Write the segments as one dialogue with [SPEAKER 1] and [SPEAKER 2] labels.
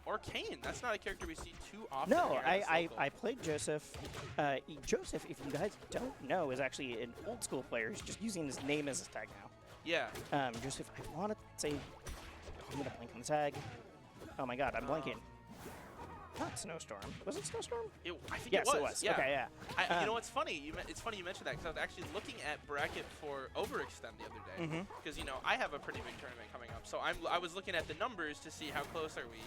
[SPEAKER 1] right. Orcane. That's not a character we see too often.
[SPEAKER 2] No,
[SPEAKER 1] here in this local.
[SPEAKER 2] I played Joseph. Joseph, if you guys don't know, is actually an old school player. He's just using his name as his tag now.
[SPEAKER 1] Yeah.
[SPEAKER 2] Joseph, I want to say, I'm going to blink on the tag. Oh my god, I'm blanking. Not Snowstorm. Was it Snowstorm?
[SPEAKER 1] I think
[SPEAKER 2] yes,
[SPEAKER 1] it was.
[SPEAKER 2] It was.
[SPEAKER 1] Yeah.
[SPEAKER 2] Okay, yeah.
[SPEAKER 1] You know what's funny? It's funny you mentioned that because I was actually looking at bracket for Overextend the other day. Because I have a pretty big tournament coming up, so I was looking at the numbers to see how close are we,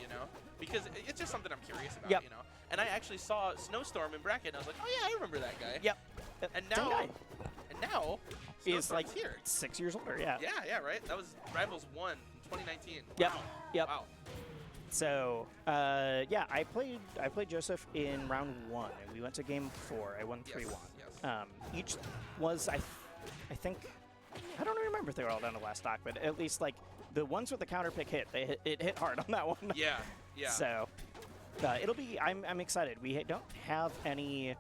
[SPEAKER 1] because it's just something I'm curious about,
[SPEAKER 2] Yep.
[SPEAKER 1] And I actually saw Snowstorm in bracket, and I was like, oh yeah, I remember that guy.
[SPEAKER 2] Yep.
[SPEAKER 1] And now
[SPEAKER 2] he's like
[SPEAKER 1] here.
[SPEAKER 2] 6 years older. Yeah.
[SPEAKER 1] Yeah, right. That was Rivals 1 in 2019.
[SPEAKER 2] Yep.
[SPEAKER 1] Wow.
[SPEAKER 2] Yep.
[SPEAKER 1] Wow.
[SPEAKER 2] So, yeah, I played Joseph in round 1, and we went to game 4. I won 3-1.
[SPEAKER 1] Yes.
[SPEAKER 2] Each was, I think, I don't remember if they were all down to last stock, but at least, like, the ones with the counter pick it hit hard on that one.
[SPEAKER 1] Yeah, yeah.
[SPEAKER 2] So, it'll be, I'm excited. We don't have any,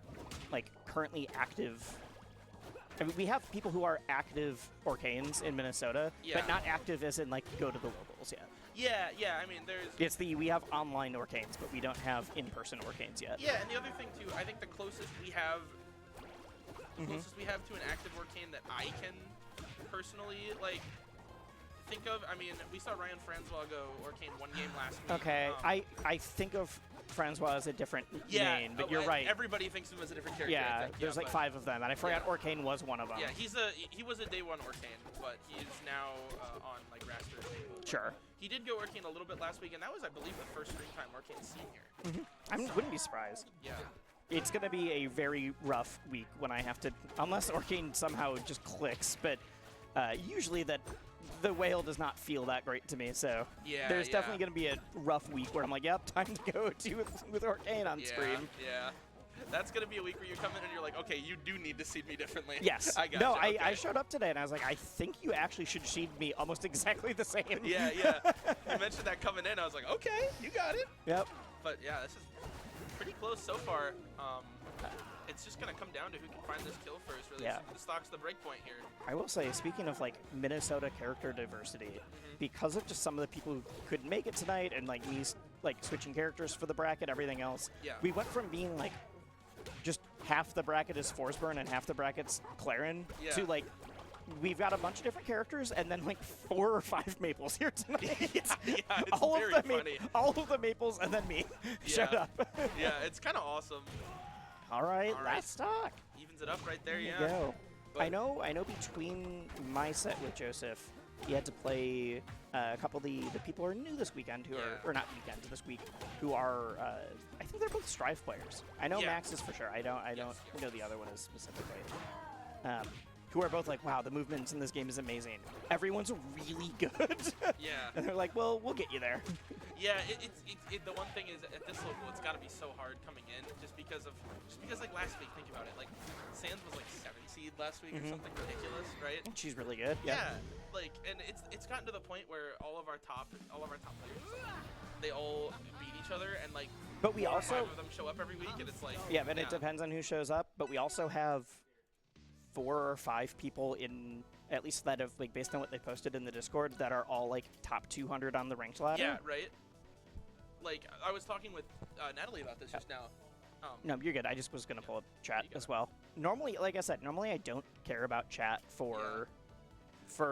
[SPEAKER 2] like, currently active... I mean, we have people who are active Orcanes in Minnesota, but not active as in, like, go to the locals yet.
[SPEAKER 1] Yeah. I mean,
[SPEAKER 2] We have online Orcanes, but we don't have in-person Orcanes yet.
[SPEAKER 1] Yeah, and the other thing too, I think the closest we have to an active Orcane that I can personally think of. I mean, we saw Ryan Francois go Orcane one game last week.
[SPEAKER 2] Okay, I think of Francois as a different name, but you're right.
[SPEAKER 1] Everybody thinks of him as a different character.
[SPEAKER 2] Yeah,
[SPEAKER 1] I think.
[SPEAKER 2] there's like 5 of them, and I forgot Orcane was one of them.
[SPEAKER 1] Yeah, he was a day 1 Orcane, but he's now on like Wrastor.
[SPEAKER 2] Sure.
[SPEAKER 1] He did go Orcane a little bit last week, and that was, I believe, the first Springtime Orcane senior.
[SPEAKER 2] I wouldn't be surprised.
[SPEAKER 1] Yeah.
[SPEAKER 2] It's going to be a very rough week when I have to, unless Orcane somehow just clicks, but usually the whale does not feel that great to me, so there's definitely going to be a rough week where I'm like, yep, time to go with Orcane on screen.
[SPEAKER 1] Yeah. That's going to be a week where you come in and you're like, okay, you do need to seed me differently.
[SPEAKER 2] Yes.
[SPEAKER 1] I got
[SPEAKER 2] No,
[SPEAKER 1] you. Okay.
[SPEAKER 2] I showed up today and I was like, I think you actually should seed me almost exactly the same.
[SPEAKER 1] Yeah. You mentioned that coming in. I was like, okay, you got it.
[SPEAKER 2] Yep.
[SPEAKER 1] But yeah, this is pretty close so far. It's just going to come down to who can find this kill first, really.
[SPEAKER 2] Yeah.
[SPEAKER 1] The stock's the break point here.
[SPEAKER 2] I will say, speaking of like Minnesota character diversity, because of just some of the people who couldn't make it tonight and like me like switching characters for the bracket, everything else, we went from being like just half the bracket is Forsburn and half the bracket's Clarin to like we've got a bunch of different characters and then like 4 or 5 Maples here tonight.
[SPEAKER 1] It's
[SPEAKER 2] all
[SPEAKER 1] very funny.
[SPEAKER 2] All of the Maples and then me showed up.
[SPEAKER 1] Yeah, it's kind of awesome.
[SPEAKER 2] All right, last stock.
[SPEAKER 1] Evens it up right there,
[SPEAKER 2] There you go. But I know between my set with Joseph, he had to play a couple of the people who are new this weekend, who are, or not weekend, this week, who are, I think they're both Strive players. I know Max is for sure. I don't know the other one is specifically. Who are both like, wow, the movements in this game is amazing. Everyone's really good. And they're like, well, we'll get you there.
[SPEAKER 1] Yeah, the one thing is at this local, it's got to be so hard coming in, just because like last week, think about it, like Sands was like 7 seed last week or something ridiculous, right?
[SPEAKER 2] She's really good.
[SPEAKER 1] Yeah, like, and it's gotten to the point where all of our top players, they all beat each other, and like,
[SPEAKER 2] but we also
[SPEAKER 1] 5 of them show up every week, and it's like,
[SPEAKER 2] but it depends on who shows up. But we also have 4 or 5 people in, at least that have, like, based on what they posted in the Discord, that are all like top 200 on the ranked ladder.
[SPEAKER 1] Yeah, right. Like, I was talking with Natalie about this just now.
[SPEAKER 2] No, you're good. I just was gonna pull up chat as well. Normally, like I said, I don't care about chat for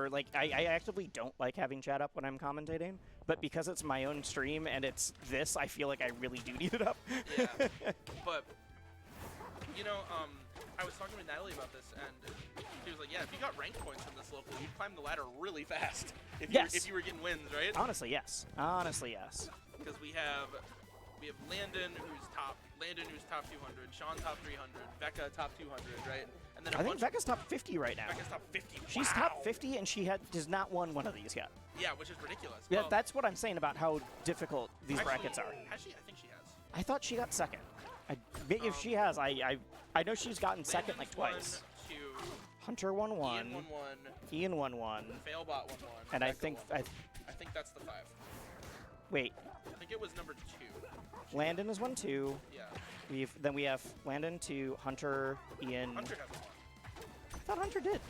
[SPEAKER 2] like I actively don't like having chat up when I'm commentating, but because it's my own stream and it's this, I feel like I really do need it up.
[SPEAKER 1] Yeah, but I was talking with Natalie about this, and she was like, yeah, if you got ranked points from this local, you'd climb the ladder really fast if you were getting wins, right?
[SPEAKER 2] Honestly, yes. Honestly, yes.
[SPEAKER 1] Because we have Landon who's top 200, Sean top 300, Becca top 200, right? And then
[SPEAKER 2] I think Becca's top 50 right now.
[SPEAKER 1] Becca's top 50.
[SPEAKER 2] She's top 50, and she does not won one of these yet.
[SPEAKER 1] Yeah, which is ridiculous.
[SPEAKER 2] Yeah, that's what I'm saying about how difficult these brackets are.
[SPEAKER 1] Has she? I think she has.
[SPEAKER 2] I thought she got second. If she has, I know she's gotten second like twice. Hunter won 1. Ian won 1.
[SPEAKER 1] Failbot won 1.
[SPEAKER 2] And I think
[SPEAKER 1] that's the 5.
[SPEAKER 2] Wait.
[SPEAKER 1] I think it was number 2.
[SPEAKER 2] Landon is 1, 2.
[SPEAKER 1] Yeah.
[SPEAKER 2] Then we have Landon 2, Hunter, Ian.
[SPEAKER 1] Hunter has 1.
[SPEAKER 2] I thought Hunter did.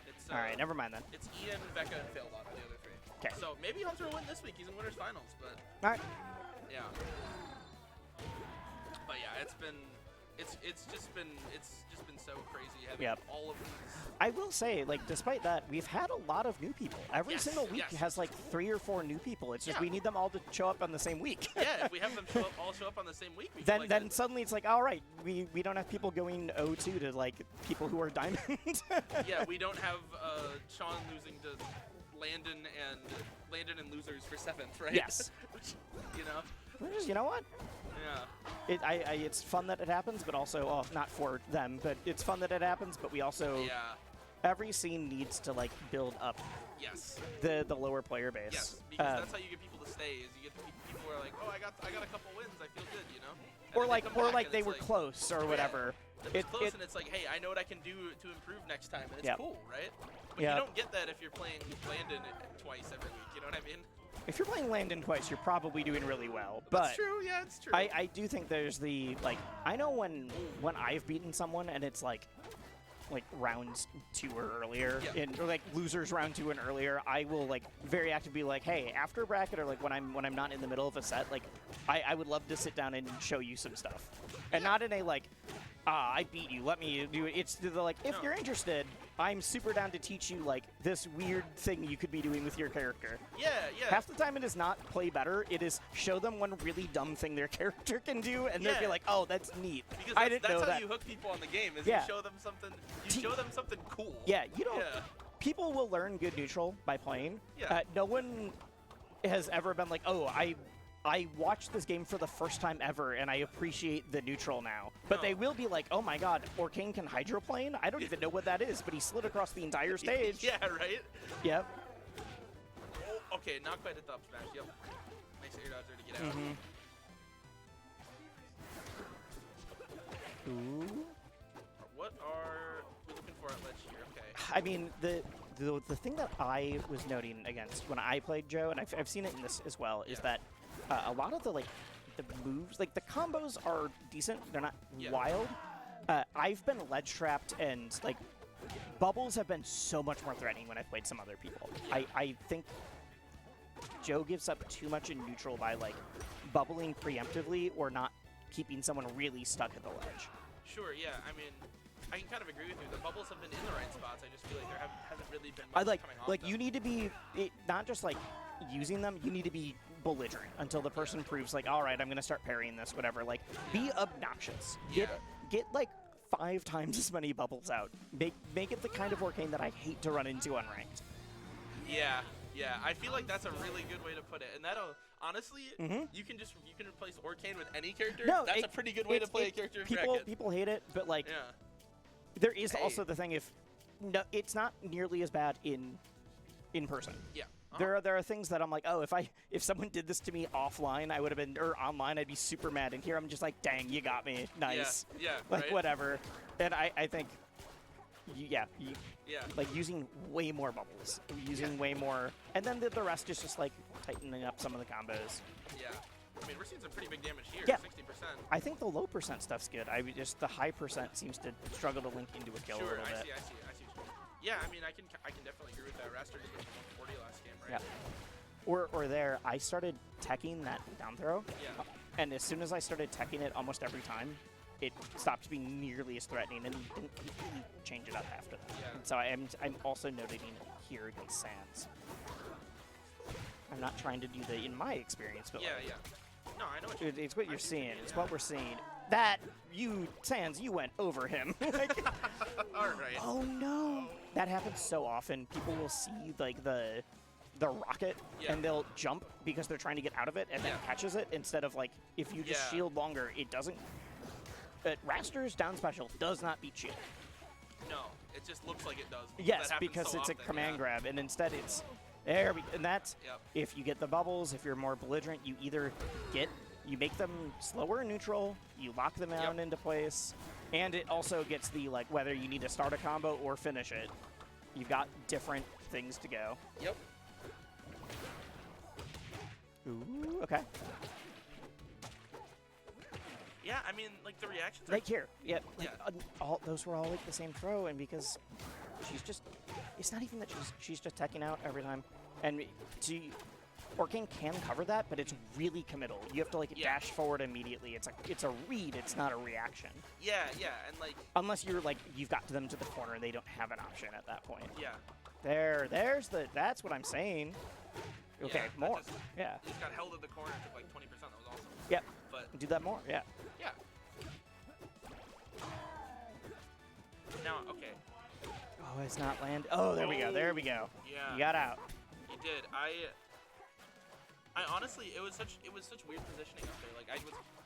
[SPEAKER 1] It's,
[SPEAKER 2] all right, never mind then.
[SPEAKER 1] It's Ian, Becca, and Failbot are the other 3.
[SPEAKER 2] Okay.
[SPEAKER 1] So maybe Hunter will win this week. He's in winners finals, but
[SPEAKER 2] All right.
[SPEAKER 1] yeah. But yeah, it's just been so crazy having all of these.
[SPEAKER 2] I will say, like, despite that, we've had a lot of new people. Every single week has like 3 or 4 new people. It's just we need them all to show up on the same week.
[SPEAKER 1] Yeah, if we have them all show up on the same week, we
[SPEAKER 2] then
[SPEAKER 1] like
[SPEAKER 2] then suddenly it's like, all right, we don't have people going 0-2 to like people who are diamond.
[SPEAKER 1] Yeah, we don't have Sean losing to Landon and losers for 7th, right?
[SPEAKER 2] Yes.
[SPEAKER 1] You know.
[SPEAKER 2] You know what?
[SPEAKER 1] Yeah.
[SPEAKER 2] It's fun that it happens, but also, not for them, but it's fun that it happens, but we also, every scene needs to, like, build up the lower player base.
[SPEAKER 1] Yes, because that's how you get people to stay, is you get the people who are like, oh, I got a couple wins, I feel good, you know? And
[SPEAKER 2] or like they were close or whatever.
[SPEAKER 1] It's close, and it's like, hey, I know what I can do to improve next time, and it's cool, right? But you don't get that if you're playing Landon twice every week, you know what I mean?
[SPEAKER 2] If you're playing Landon twice, you're probably doing really well. But
[SPEAKER 1] that's true, yeah, it's true.
[SPEAKER 2] I do think there's the, like, I know when I've beaten someone and it's like rounds 2 or earlier, or like losers round 2 and earlier, I will like very actively be like, hey, after bracket or like when I'm not in the middle of a set, like I would love to sit down and show you some stuff, and not in a like, I beat you, let me do it. It's the like, if you're interested, I'm super down to teach you like this weird thing you could be doing with your character.
[SPEAKER 1] Yeah.
[SPEAKER 2] Half the time it is not play better, it is show them one really dumb thing their character can do, and they'll be like, oh, that's neat.
[SPEAKER 1] Because
[SPEAKER 2] I didn't know that.
[SPEAKER 1] That's how you hook people on the game, is you show them something. You show them something cool.
[SPEAKER 2] Yeah, you don't. People will learn good neutral by playing.
[SPEAKER 1] Yeah.
[SPEAKER 2] No one has ever been like, oh, I watched this game for the first time ever, and I appreciate the neutral now. But they will be like, oh my god, Orcane can hydroplane? I don't even know what that is, but he slid across the entire stage.
[SPEAKER 1] Yeah, right?
[SPEAKER 2] Yep.
[SPEAKER 1] Oh, okay, not quite at the up smash. Yep. Nice air dodge there to get out.
[SPEAKER 2] Ooh.
[SPEAKER 1] What are we looking for at ledge here? Okay.
[SPEAKER 2] I mean, the thing that I was noting against when I played Joe, and I've seen it in this as well, is that a lot of the moves, like the combos are decent. They're not wild. I've been ledge trapped, and like bubbles have been so much more threatening when I've played some other people. I think Joe gives up too much in neutral by like bubbling preemptively or not keeping someone really stuck at the ledge.
[SPEAKER 1] Sure. Yeah. I mean, I can kind of agree with you. The bubbles have been in the right spots. I just feel like there hasn't really been much coming off
[SPEAKER 2] like
[SPEAKER 1] them.
[SPEAKER 2] You need to be not just like using them. You need to be belligerent until the person proves like, all right, I'm gonna start parrying this, whatever. Like, be obnoxious. Get like 5 times as many bubbles out. Make it the kind of Orcane that I hate to run into unranked.
[SPEAKER 1] Yeah. I feel like that's a really good way to put it, and that'll honestly, you can replace Orcane with any character.
[SPEAKER 2] No,
[SPEAKER 1] that's a pretty good way to play a character in bracket.
[SPEAKER 2] People hate it, but like, there is also the thing it's not nearly as bad in person.
[SPEAKER 1] Yeah.
[SPEAKER 2] There are things that I'm like, oh, if someone did this to me offline, I would have been, or online, I'd be super mad. And here I'm just like, dang, you got me, nice.
[SPEAKER 1] Yeah.
[SPEAKER 2] Like
[SPEAKER 1] right?
[SPEAKER 2] whatever. And I think, like using way more bubbles, using way more, and then the rest is just like tightening up some of the combos.
[SPEAKER 1] Yeah. I mean, we're seeing some pretty big damage here.
[SPEAKER 2] Yeah.
[SPEAKER 1] 60%.
[SPEAKER 2] I think the low percent stuff's good. The high percent seems to struggle to link into a kill a little bit.
[SPEAKER 1] I see. Yeah, I mean, I can definitely agree with that. Wrastor did 140 last game, right?
[SPEAKER 2] Yeah. Or there, I started teching that down throw.
[SPEAKER 1] Yeah.
[SPEAKER 2] And as soon as I started teching it almost every time, it stopped being nearly as threatening, and didn't really change it up after that.
[SPEAKER 1] Yeah.
[SPEAKER 2] And so I'm also noting it here against Sans. I'm not trying to do the in my experience, but
[SPEAKER 1] yeah. No, I know what you're
[SPEAKER 2] it's what you're seeing. It's what we're seeing. That Sans, you went over him. Like,
[SPEAKER 1] all right.
[SPEAKER 2] Oh no. That happens so often. People will see like the rocket and they'll jump because they're trying to get out of it and then catches it instead of like if you just shield longer, it doesn't. Wrastor's down special does not beat shield.
[SPEAKER 1] No, it just looks like it does.
[SPEAKER 2] Yes, because it's a command grab, and instead it's there. And that's if you get the bubbles. If you're more belligerent, you either you make them slower and neutral, you lock them down into place, and it also gets the like whether you need to start a combo or finish it. You've got different things to go.
[SPEAKER 1] Yep.
[SPEAKER 2] Ooh, okay.
[SPEAKER 1] Yeah, I mean, like the reactions.
[SPEAKER 2] Right here. Yeah. Like, those were all like the same throw, and because she's just, it's not even that she's just teching out every time. And Orcane can cover that, but it's really committal. You have to like dash forward immediately. It's a read. It's not a reaction.
[SPEAKER 1] Yeah, and like
[SPEAKER 2] unless you're like you've got them to the corner and they don't have an option at that point.
[SPEAKER 1] Yeah.
[SPEAKER 2] That's what I'm saying. Okay, more.
[SPEAKER 1] You just got held in the corner and took like 20%. That was awesome.
[SPEAKER 2] Yep.
[SPEAKER 1] But
[SPEAKER 2] do that more. Yeah.
[SPEAKER 1] Yeah. Now, okay.
[SPEAKER 2] Oh, it's not land. Oh, there we go. There we go.
[SPEAKER 1] Yeah.
[SPEAKER 2] You got out.
[SPEAKER 1] You did. I honestly, it was such weird positioning up there. Like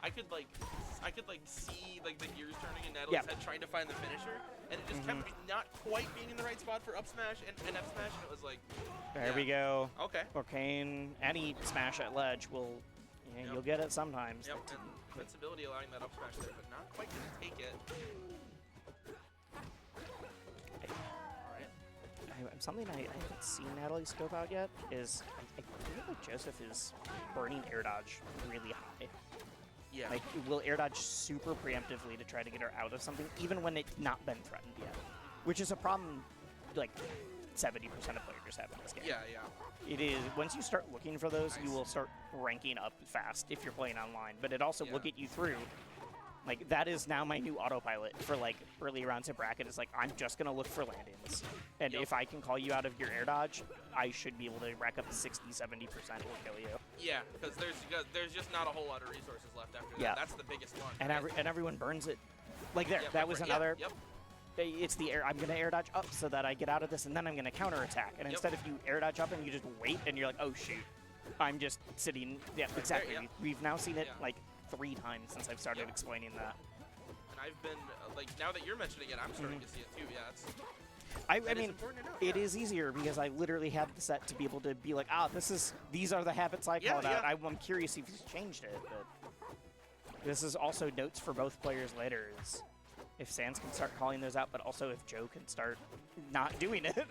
[SPEAKER 1] I could see like the gears turning in Natalie's head trying to find the finisher, and it just kept not quite being in the right spot for up smash and F smash, and it was like.
[SPEAKER 2] There we go.
[SPEAKER 1] Okay.
[SPEAKER 2] Orcane, any smash at ledge will, you'll get it sometimes.
[SPEAKER 1] Yep. And invincibility allowing that up smash there, but not quite gonna take it.
[SPEAKER 2] Something I haven't seen Natalie scope out yet is I feel like Joseph is burning air dodge really high.
[SPEAKER 1] Yeah.
[SPEAKER 2] Like, will air dodge super preemptively to try to get her out of something, even when it's not been threatened yet. Which is a problem, like, 70% of players have in this game.
[SPEAKER 1] Yeah.
[SPEAKER 2] It is, once you start looking for those, you will start ranking up fast if you're playing online. But it also will get you through. Like, that is now my new autopilot for, like, early rounds of bracket. Is like, I'm just going to look for landings. And if I can call you out of your air dodge, I should be able to rack up 60-70% or kill you.
[SPEAKER 1] Yeah, because there's just not a whole lot of resources left after that.
[SPEAKER 2] Yeah.
[SPEAKER 1] That's the biggest one.
[SPEAKER 2] And everyone burns it. Like, there. That was another... It's the air. I'm going to air dodge up so that I get out of this, and then I'm going to counterattack. And instead, if you air dodge up and you just wait, and you're like, oh, shoot. I'm just sitting... Yeah, exactly. We've now seen it, like... 3 times since I've started explaining that.
[SPEAKER 1] And I've been, like, now that you're mentioning it, I'm starting to see it too, it's...
[SPEAKER 2] I mean, it is easier because I literally have the set to be able to be like, these are the habits I called out. I'm curious if he's changed it, but this is also notes for both players later, is if Sans can start calling those out, but also if Joe can start not doing it.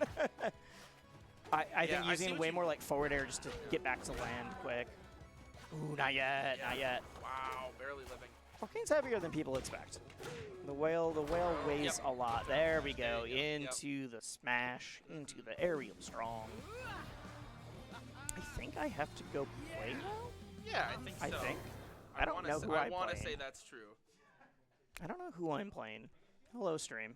[SPEAKER 2] I think using way more like forward air just to get back to land quick. Ooh, not yet, not yet.
[SPEAKER 1] Wow, barely living.
[SPEAKER 2] Orcane's heavier than people expect. The whale weighs a lot. There we go. Into the smash, into the aerial strong. I think I have to go play now?
[SPEAKER 1] Yeah, I think so.
[SPEAKER 2] I don't know who I'm playing.
[SPEAKER 1] I want to say that's true.
[SPEAKER 2] I don't know who I'm playing. Hello, stream.